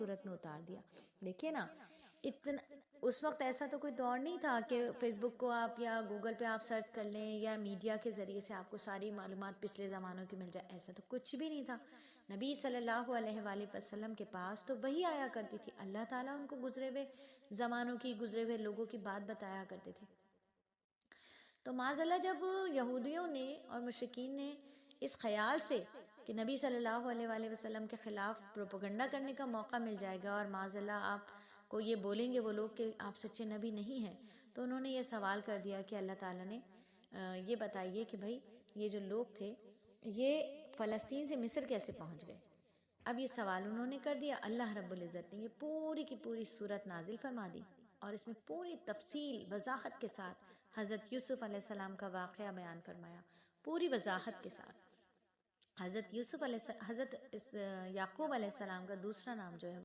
صورت میں اتار دیا. دیکھیے نا، اتنا اس وقت ایسا تو کوئی دور نہیں تھا کہ فیس بک کو آپ یا گوگل پہ آپ سرچ کر لیں یا میڈیا کے ذریعے سے آپ کو ساری معلومات پچھلے زمانوں کی مل جائے. ایسا تو کچھ بھی نہیں تھا. نبی صلی اللہ علیہ وآلہ وسلم کے پاس تو وہی آیا کرتی تھی. اللہ تعالیٰ ان کو گزرے ہوئے زمانوں کی، گزرے ہوئے لوگوں کی بات بتایا کرتے تھے. تو معاذ اللہ جب یہودیوں نے اور مشرکین نے اس خیال سے کہ نبی صلی اللہ علیہ وآلہ وسلم کے خلاف پروپیگنڈا کرنے کا موقع مل جائے گا اور معاذ اللہ آپ کو یہ بولیں گے وہ لوگ کہ آپ سچے نبی نہیں ہیں، تو انہوں نے یہ سوال کر دیا کہ اللہ تعالیٰ نے یہ بتائیے کہ بھائی یہ جو لوگ تھے یہ فلسطین سے مصر کیسے پہنچ گئے. اب یہ سوال انہوں نے کر دیا. اللہ رب العزت نے یہ پوری کی پوری صورت نازل فرما دی اور اس میں پوری تفصیل وضاحت کے ساتھ حضرت یوسف علیہ السلام کا واقعہ بیان فرمایا، پوری وضاحت کے ساتھ. حضرت یعقوب علیہ السلام کا دوسرا نام جو ہے